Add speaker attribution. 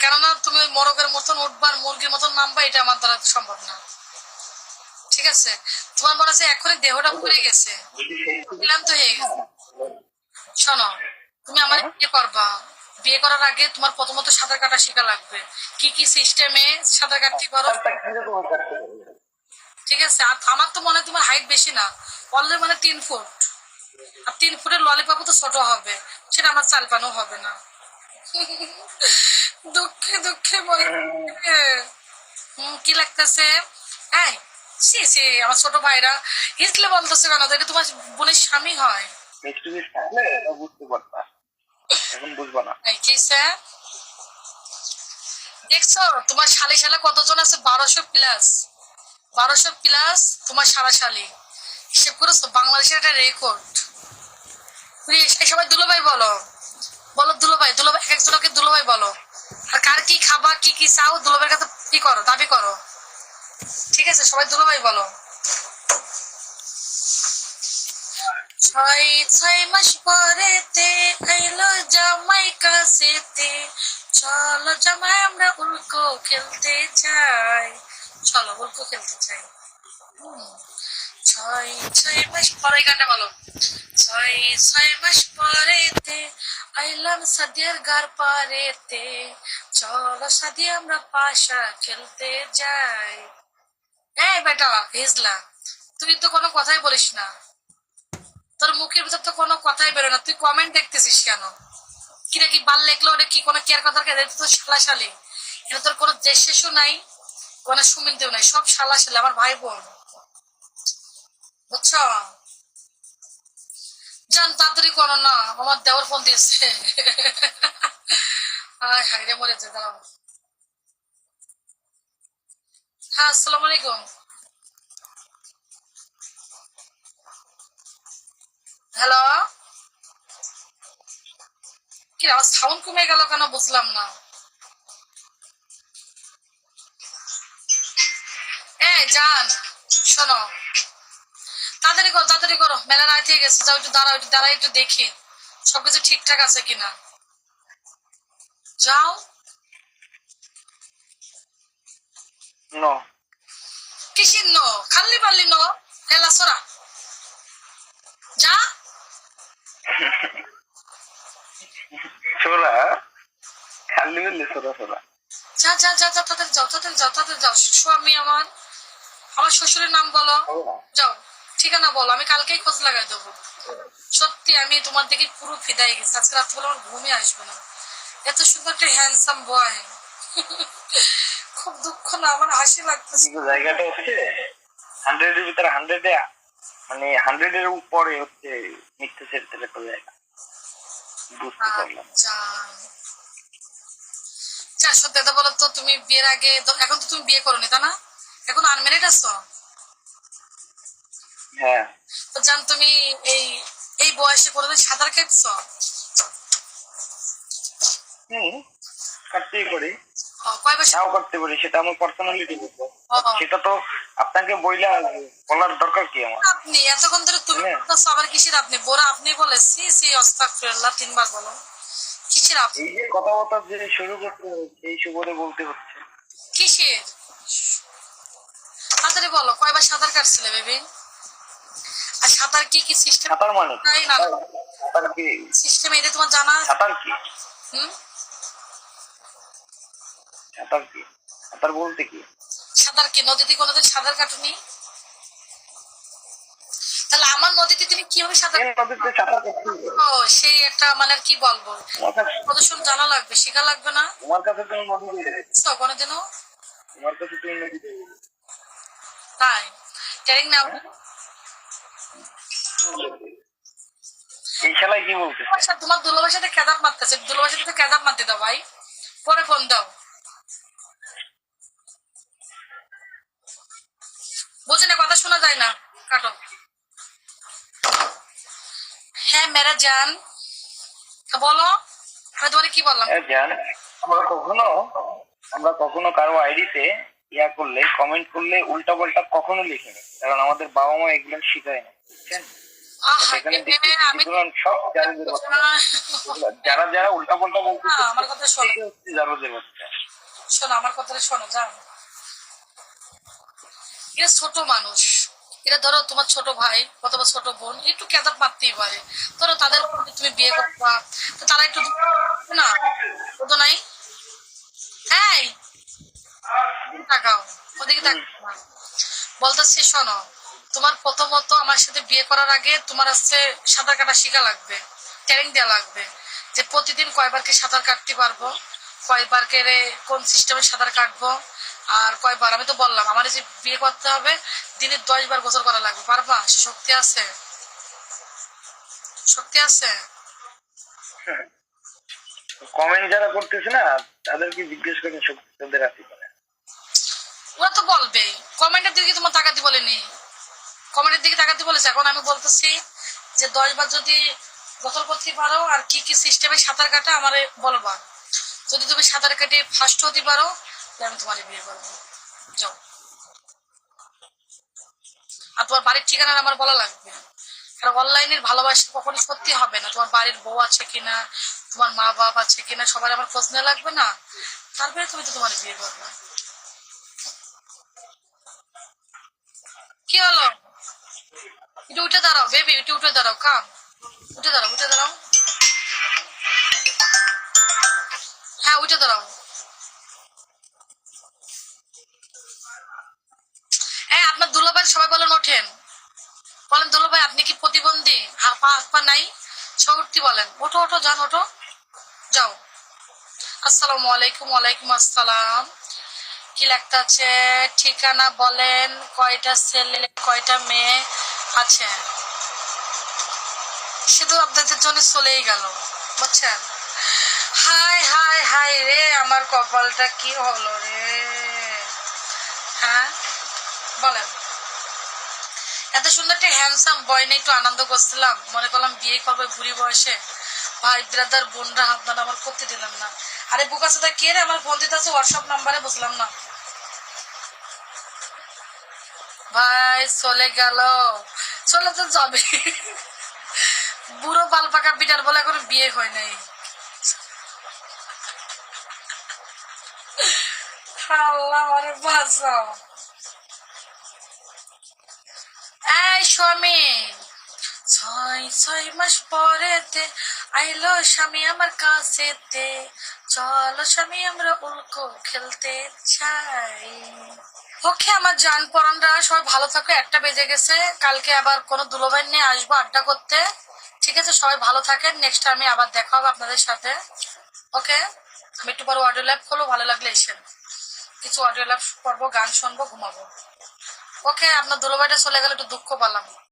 Speaker 1: কেননা তুমি মোরগের মতন উঠবা আর মুরগির মতন নামবা, এটা আমার দ্বারা সম্ভব না। ঠিক আছে, তোমার মনে হচ্ছে এখনই দেহটা ভরে গেছে, ক্লান্ত হয়ে গেছে। শোনো, তুমি আমার বিয়ে করবা, বিয়ে করার আগে তোমার প্রথমত সাঁতার কাটা শেখা লাগবে। কি কি সিস্টেমে সাঁতার কাটতে পারো, ঠিক আছে? আর আমার তো মনে হয় তোমার হাইট বেশি না, অলরেডি মানে 3 ফুট, আর 3 ফুটের ললিপপও তো ছোট হবে, সেটা আমার চালপানো হবে না। দুঃখে দুঃখে বলে কি লাগতেছে। হ্যাঁ, সে সে আমার ছোট ভাইরা হিসলে বলতেছে কেন, এটা তোমার বোনের স্বামী হয়।
Speaker 2: বুঝতে পারতা, এখন বুঝবা না।
Speaker 1: দেখছো তোমার শালি শালা কতজন আছে? 1200+। 1200+ তোমার সারাশালি, হিসেব করেছো? বাংলাদেশের একটা রেকর্ড। সবাই দুলোভাই বলো, বলো দুলোভাই, দুলোভাই একজনকে দুলোভাই বলো। আর কার কি খাবা, কি কি চাও, দুলোভাইয়ের কাছে কি করো, দাবি করো। ঠিক আছে, সবাই দুলোভাই বলো। 6 মাস পরেতে আইলো জামাই কাছেতে, চলো জামাই আমরা উল্কো খেলতে চাই, চলো উল্কো খেলতে চাই। 6 মাস পরে গানটা বলো। 6 মাস পরেতে আইলাম সাদিয়ার গার পারেতে, চলো সাদিয়া আমরা পাশা খেলতে যাই। এই বেটা হিজলা, তুই তো কোনো কথাই বলিস না, তোর মুখের ভিতর তো কোনো কথাই বেরো না, তুই কমেন্ট দেখতেছিস কেন? কিরা কি বাল লেখলো, ওটা কি কোনো কেয়ার কথা? তো শালাশালি, এটা তোর কোনো দেশ শেষও নাই, কোনো সুমিনতেও নাই, সব শালাশালি আমার ভাই বোন, বুঝছো? জান তাড়াতাড়ি করো না, আমার দেওয়ার ফোন দিয়েছে। হায় হায় রে, মরে যে, দাঁড়াও। হ্যাঁ, আসসালামু আলাইকুম। হ্যালো, কি আমার সাউন্ড কমে গেল কেন বুঝলাম না। এই জান, শোনো, তাড়াতাড়ি করো, তাড়াতাড়ি করো, মেলা রাত হয়ে গেছে, যাও একটু দাঁড়াও, একটু দাঁড়াই, একটু দেখি সবকিছু ঠিকঠাক আছে কিনা। যাও।
Speaker 2: নো
Speaker 1: কিসির নো? খাল্লি পাল্লি নো, এলা সরা, যা।
Speaker 2: সোরা, খালি বললে সোরা সোরা।
Speaker 1: যা যা যা যা, তাড়াতাড়ি যাও, তাড়াতাড়ি যাও, তাড়াতাড়ি যাও। স্বামী আমার, আমার শ্বশুরের নাম বলো, যাও, ঠিকানা বলো, আমি কালকেই খোঁজ লাগাই দেবো। সত্যি আমি তোমার দিকে পুরো ফিদাই গেছি, আজকে রাত বলে আমার ঘুমই আসবে না, এত সুন্দর একটা হ্যান্ডসাম বয়। খুব দুঃখ না, আমার হাসি লাগতেছে।
Speaker 2: জায়গাটা হচ্ছে 100-এর ভিতরে 100-এ, মানে 100-এর উপরে হচ্ছে মিথ্যে সেটের একটা জায়গা, বুঝতে পারলাম।
Speaker 1: যা সত্যি কথা বলো তো, তুমি বিয়ের আগে এখন তো তুমি বিয়ে করোনি তা না, এখন আনমেরিড আছো?
Speaker 2: হ্যাঁ।
Speaker 1: তো জান তুমি এই এই বয়সে কোনোদিন সাঁতার কাটছো?
Speaker 2: কাটতেই করি,
Speaker 1: কয় বছর?
Speaker 2: নাও করতে পারি, সেটা আমার পার্সোনালিটি, সেটা তো আপনাকে বলার দরকার কি আমার?
Speaker 1: আপনি এতক্ষণ ধরে তুমি আবার কিসের আপনি বোরা, আপনি বলে সি সি আস্তাগফিরুল্লাহ 3 বার বলো, কিসের আপনি?
Speaker 2: এই যে কথাবার্তা যে শুরু করতে এই সুবোধে বলতে হচ্ছে।
Speaker 1: কিসের? তাড়াতাড়ি বলো, কয়বার সাঁতার কাটছিলে বেবি? আর সাঁতার কি কি সিস্টেম?
Speaker 2: সাঁতার মানে
Speaker 1: না,
Speaker 2: সাঁতার কি
Speaker 1: সিস্টেম এটা তোমার জানা?
Speaker 2: সাঁতার কি
Speaker 1: হুম,
Speaker 2: সাঁতার কি সাঁতার বলতে কি?
Speaker 1: সাঁতার কি নদীতে কোনোদিন সাঁতার কাটুনি? তাহলে আমার নদীতে তুমি কিভাবে সাঁতার?
Speaker 2: নদীতে সাঁতার কাটতে
Speaker 1: ও সেই একটা মানে কি বলবো, প্রদর্শন জানা লাগবে, শেখা লাগবে না?
Speaker 2: তোমার কাছে তুমি নদী
Speaker 1: কোনোদিনও?
Speaker 2: তোমার কাছে তুমি নদী
Speaker 1: তাই ট্রেনিং নাও।
Speaker 2: এই খেলায় কি বলতে?
Speaker 1: তোমার দুলাভাইয়ের সাথে কেদার মারতেছে, দুলাভাইয়ের সাথে কেদার মারতে দাও ভাই, পরে ফোন দাও। বুঝি না, কথা শোনা যায় না, কাটো। হ্যাঁ মেরা জান, বলো, আমি তোমার কি বললাম?
Speaker 2: জান, আমরা কখনো কারো আইডিতে ইয়া করলে, কমেন্ট করলে উল্টা পাল্টা কখনো লিখে না, কারণ আমাদের বাবা মা এগুলো শিখায় না, বুঝছেন? সব যারা যারা উল্টা পাল্টা বলতে
Speaker 1: আমার কথা শোনো,
Speaker 2: জারদের বাচ্চা।
Speaker 1: শোনো আমার কথাটা শোনো, যাও। এরা ছোট মানুষ, এরা ধরো তোমার ছোট ভাই অথবা ছোট বোন, একটু কেদার মারতেই পারে। ধরো তাদের তুমি বিয়ে করবা, তো তারা একটু না, ও তো নাই। এই তাকাও, ওদিকে তাকাও না। বলতেছি শোনো, তোমার প্রথমত আমার সাথে বিয়ে করার আগে তোমার হচ্ছে সাঁতার কাটা শেখা লাগবে, ট্রেনিং দেওয়া লাগবে, যে প্রতিদিন কয়বার কি সাঁতার কাটতে পারবো, কয়বার কে কোন সিস্টেমে সাঁতার কাটবো, আর কয়বার। আমি তো বললাম আমার যে বিয়ে করতে হবে দিনে 10 বার গোসল করা লাগবে, পারবা? সে শক্তি আছে? শক্তি আছে?
Speaker 2: কমেন্ট যারা করতেছে না তাদেরকে জিজ্ঞেস করেন শক্তি তাদের আছে কিনা।
Speaker 1: ওরা তো বলবে, কমেন্টের দিকে তোমার তাকাতে বলেনি, কমেন্টের দিকে তাকাতে বলেছে। এখন আমি বলতেছি যে 10 বার যদি গোসল করতে পারো আর কি কি সিস্টেমে সাঁতার কাটা আমারে বলবা। যদি তুমি সাঁতার কেটে ফার্স্ট হতে পারো তাহলে আমি তোমার বিয়ে করবো, যাও। আর তোমার বাড়ির ঠিকানা আমার বলা লাগবে, কারণ অনলাইনের ভালোবাসা কখনো সত্যি হবে না। তোমার বাড়ির বউ আছে কিনা, তোমার মা বাপ আছে কিনা, সবার আমার খোঁজ নেওয়া লাগবে না, তারপরে তুমি তো তোমার বিয়ে করবে। কি হলো? একটু উঠে দাঁড়াও বেবি, একটু উঠে দাঁড়াও, কাম, উঠে দাঁড়াও, উঠে দাঁড়াও। হ্যাঁ উঠে দাঁড়াও। হ্যাঁ আপনার দুলাভাই সবাই বলেন ওঠেন, বলেন দুলাভাই আপনি কি প্রতিবন্ধী, হাত পা নাই? সব উঠতে বলেন, ওঠো ওঠো, যান ওঠো, যাও। আসসালামু আলাইকুম। ওয়ালাইকুম আসসালাম। কি লেখতে আছে? ঠিকানা বলেন, কয়টা ছেলে কয়টা মেয়ে আছে? শুধু আপনাদের জন্য চলেই গেল, বুঝছেন? হাই হাই হাই রে, আমার কপালটা কি হলো রে। হ্যাঁ বলেন। এত সুন্দর একটা হ্যান্ডসাম বয় নিয়ে একটু আনন্দ করছিলাম, মনে করলাম বিয়ে করবে বুড়ি বয়সে। ভাই ব্রাদার বোনরা হাত ধরে আমার করতে দিলাম না। আরে বুক আছে কে রে আমার ফোন দিতে আছে হোয়াটসঅ্যাপ নাম্বারে, বুঝলাম না। ভাই চলে গেল, চলে তো যাবে। বুড়ো বাল পাকা বিটার বলে এখন বিয়ে হয় নাই। আল্লাহ আমারে বাঁচাও। এই স্বামী, 6 মাস পরেতে আইলো স্বামী আমার কাছেতে, চলো স্বামী আমরা উল্কো খেলতে চাই। ওকে আমার জান পরানরা সবাই ভালো থাকো, 1টা বেজে গেছে, কালকে আবার কোনো দুলোভাই নিয়ে আসবো আড্ডা করতে। ঠিক আছে সবাই ভালো থাকেন, নেক্সট টাইমে আবার দেখা হবে আপনাদের সাথে। ওকে আমি একটু পরে অডিও লাইভ করবো, ভালো লাগলে এসেন, কিছু অডিও লাইভ করবো, গান শুনবো, ঘুমাবো। ওকে আপনার দুলোভাইটা চলে গেলে একটু দুঃখ পেলাম।